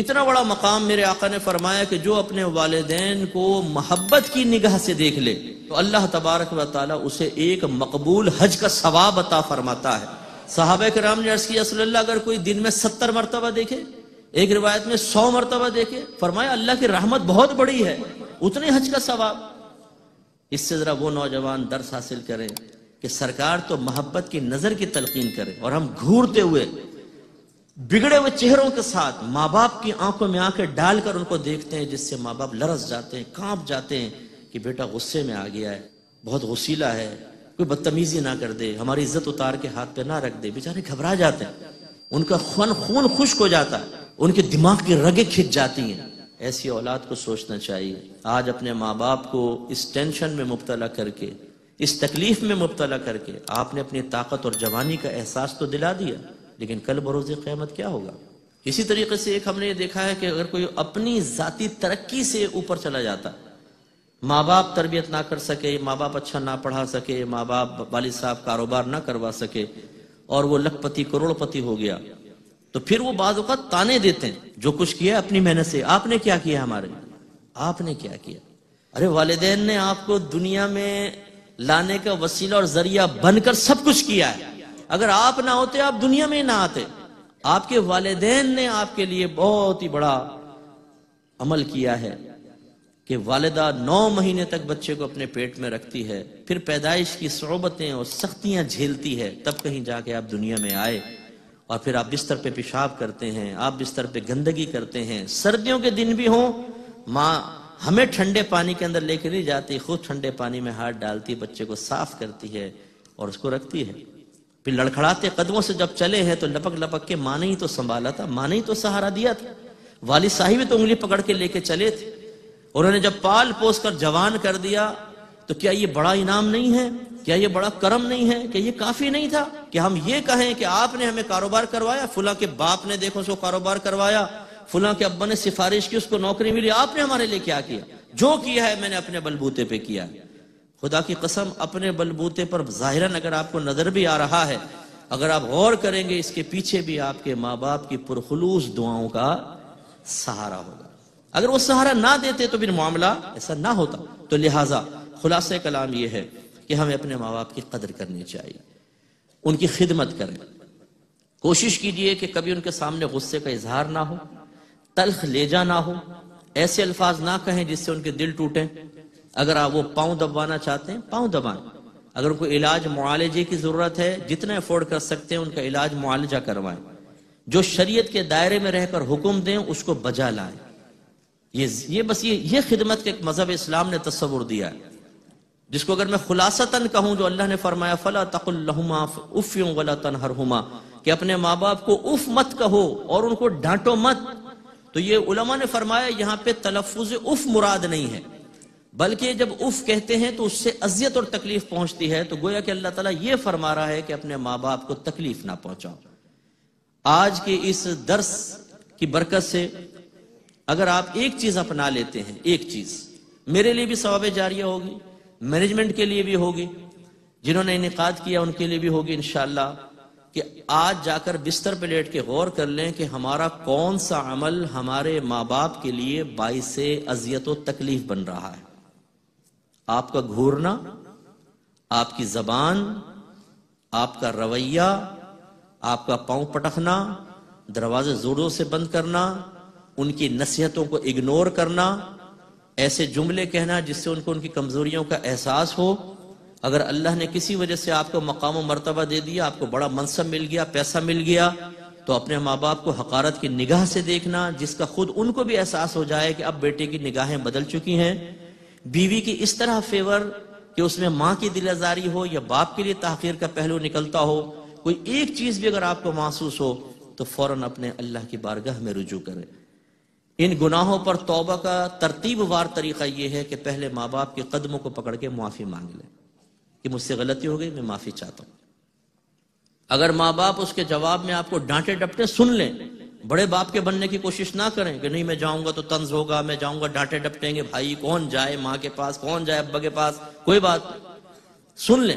اتنا بڑا مقام میرے آقا نے فرمایا کہ جو اپنے والدین کو محبت کی نگاہ سے دیکھ لے تو اللہ تبارک و تعالیٰ اسے ایک مقبول حج کا ثواب عطا فرماتا ہے۔ صحابہ کرام نے عرض کیا رسول اللہ اگر کوئی دن میں 70 مرتبہ دیکھے، ایک روایت میں 100 مرتبہ دیکھے، فرمایا اللہ کی رحمت بہت بڑی ہے، اتنے حج کا ثواب۔ اس سے ذرا وہ نوجوان درس حاصل کریں کہ سرکار تو محبت کی نظر کی تلقین کرے، اور ہم گھورتے ہوئے بگڑے ہوئے چہروں کے ساتھ ماں باپ کی آنکھوں میں آنکھیں ڈال کر ان کو دیکھتے ہیں، جس سے ماں باپ لرز جاتے ہیں، کانپ جاتے ہیں کہ بیٹا غصے میں آ گیا ہے، بہت غصیلا ہے، کوئی بدتمیزی نہ کر دے، ہماری عزت اتار کے ہاتھ پہ نہ رکھ دے۔ بیچارے گھبرا جاتے ہیں، ان کا خون خشک ہو جاتا ہے، ان کے دماغ کی رگیں کھنچ جاتی ہیں۔ ایسی اولاد کو سوچنا چاہیے آج اپنے ماں باپ کو اس ٹینشن میں مبتلا کر کے، اس تکلیف میں مبتلا کر کے آپ نے اپنی طاقت اور جوانی کا احساس تو دلا دیا، لیکن کل بروز قیامت کیا ہوگا؟ اسی طریقے سے ایک ہم نے یہ دیکھا ہے کہ اگر کوئی اپنی ذاتی ترقی سے اوپر چلا جاتا، ماں باپ تربیت نہ کر سکے، ماں باپ اچھا نہ پڑھا سکے، ماں باپ والد صاحب کاروبار نہ کروا سکے، اور وہ لکھ پتی کروڑ پتی ہو گیا، تو پھر وہ بعض اوقات تانے دیتے ہیں جو کچھ کیا اپنی محنت سے۔ آپ نے کیا کیا ہمارے؟ آپ نے کیا کیا؟ ارے والدین نے آپ کو دنیا میں لانے کا وسیلہ اور ذریعہ بن کر سب کچھ کیا ہے، اگر آپ نہ ہوتے آپ دنیا میں نہ آتے۔ آپ کے والدین نے آپ کے لیے بہت ہی بڑا عمل کیا ہے کہ والدہ 9 مہینے تک بچے کو اپنے پیٹ میں رکھتی ہے، پھر پیدائش کی صعوبتیں اور سختیاں جھیلتی ہے، تب کہیں جا کے آپ دنیا میں آئے، اور پھر آپ بستر پہ پیشاب کرتے ہیں، آپ بستر پہ گندگی کرتے ہیں، سردیوں کے دن بھی ہوں، ماں ہمیں ٹھنڈے پانی کے اندر لے کے نہیں جاتی، خود ٹھنڈے پانی میں ہاتھ ڈالتی، بچے کو صاف کرتی ہے اور اس کو رکھتی ہے۔ پھر لڑکھڑاتے قدموں سے جب چلے ہیں تو لپک لپک کے ماں نے ہی تو سنبھالا تھا، ماں نے ہی تو سہارا دیا تھا، والد صاحب ہی تو انگلی پکڑ کے لے کے چلے تھے، اور انہیں جب پال پوس کر جوان کر دیا تو کیا یہ بڑا انعام نہیں ہے؟ کیا یہ بڑا کرم نہیں ہے؟ کہ یہ کافی نہیں تھا کہ ہم یہ کہیں کہ آپ نے ہمیں کاروبار کروایا، فلاں کے باپ نے دیکھو اس کو کاروبار کروایا، فلاں کے ابا نے سفارش کی اس کو نوکری ملی، آپ نے ہمارے لیے کیا کیا؟ جو کیا ہے میں نے اپنے بلبوتے پہ کیا۔ خدا کی قسم اپنے بلبوتے پر ظاہراً اگر آپ کو نظر بھی آ رہا ہے، اگر آپ غور کریں گے اس کے پیچھے بھی آپ کے ماں باپ کی پرخلوص دعاؤں کا سہارا ہوگا۔ اگر وہ سہارا نہ دیتے تو پھر معاملہ ایسا نہ ہوتا۔ تو لہٰذا خلاصہ کلام یہ ہے کہ ہمیں اپنے ماں باپ کی قدر کرنی چاہیے، ان کی خدمت کریں، کوشش کیجئے کہ کبھی ان کے سامنے غصے کا اظہار نہ ہو، تلخ لیجا نہ ہو، ایسے الفاظ نہ کہیں جس سے ان کے دل ٹوٹیں۔ اگر آپ وہ پاؤں دبوانا چاہتے ہیں پاؤں دبائیں، اگر کوئی علاج معالجے کی ضرورت ہے جتنا افورڈ کر سکتے ہیں ان کا علاج معالجہ کروائیں، جو شریعت کے دائرے میں رہ کر حکم دیں اس کو بجا لائیں۔ یہ خدمت کے مذہب اسلام نے تصور دیا ہے، جس کو اگر میں خلاصتاً کہوں جو اللہ نے فرمایا فَلَا تَقُلْ لَهُمَا اُفٍّ وَلَا تَنْهَرْهُمَا، کہ اپنے ماں باپ کو اف مت کہو اور ان کو ڈانٹو مت۔ تو یہ علماء نے فرمایا یہاں پہ تلفظ اف مراد نہیں ہے، بلکہ جب اف کہتے ہیں تو اس سے اذیت اور تکلیف پہنچتی ہے، تو گویا کہ اللہ تعالیٰ یہ فرما رہا ہے کہ اپنے ماں باپ کو تکلیف نہ پہنچاؤ۔ آج کے اس درس کی برکت سے اگر آپ ایک چیز اپنا لیتے ہیں، ایک چیز میرے لیے بھی ثواب جاریہ ہوگی، مینجمنٹ کے لیے بھی ہوگی، جنہوں نے انعقاد کیا ان کے لیے بھی ہوگی انشاءاللہ، کہ آج جا کر بستر پہ لیٹ کے غور کر لیں کہ ہمارا کون سا عمل ہمارے ماں باپ کے لیے باعث اذیت و تکلیف بن رہا ہے۔ آپ کا گھورنا، آپ کی زبان، آپ کا رویہ، آپ کا پاؤں پٹکنا، دروازے زوروں سے بند کرنا، ان کی نصیحتوں کو اگنور کرنا، ایسے جملے کہنا جس سے ان کو ان کی کمزوریوں کا احساس ہو۔ اگر اللہ نے کسی وجہ سے آپ کو مقام و مرتبہ دے دیا، آپ کو بڑا منصب مل گیا، پیسہ مل گیا، تو اپنے ماں باپ کو حقارت کی نگاہ سے دیکھنا، جس کا خود ان کو بھی احساس ہو جائے کہ اب بیٹے کی نگاہیں بدل چکی ہیں۔ بیوی کی اس طرح فیور کہ اس میں ماں کی دل آزاری ہو یا باپ کے لیے تحقیر کا پہلو نکلتا ہو، کوئی ایک چیز بھی اگر آپ کو محسوس ہو تو فوراً اپنے اللہ کی بارگاہ میں رجوع کریں۔ ان گناہوں پر توبہ کا ترتیب وار طریقہ یہ ہے کہ پہلے ماں باپ کے قدموں کو پکڑ کے معافی مانگ لیں کہ مجھ سے غلطی ہو گئی، میں معافی چاہتا ہوں۔ اگر ماں باپ اس کے جواب میں آپ کو ڈانٹے ڈپٹے سن لیں، بڑے باپ کے بننے کی کوشش نہ کریں کہ نہیں میں جاؤں گا تو طنز ہوگا، میں جاؤں گا ڈانٹے ڈپٹیں گے، بھائی کون جائے ماں کے پاس، کون جائے ابا کے پاس، کوئی بات سن لیں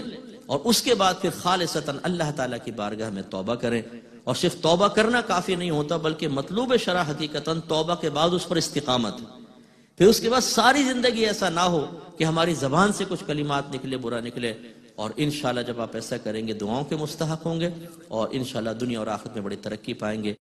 اور اس کے بعد پھر خالصتاً اللہ تعالیٰ کی بارگاہ میں توبہ کریں. اور صرف توبہ کرنا کافی نہیں ہوتا، بلکہ مطلوب شرع حقیقتاً توبہ کے بعد اس پر استقامت ہے. پھر اس کے بعد ساری زندگی ایسا نہ ہو کہ ہماری زبان سے کچھ کلمات نکلے، برا نکلے. اور انشاءاللہ جب آپ ایسا کریں گے دعاؤں کے مستحق ہوں گے، اور انشاءاللہ دنیا اور آخرت میں بڑی ترقی پائیں گے.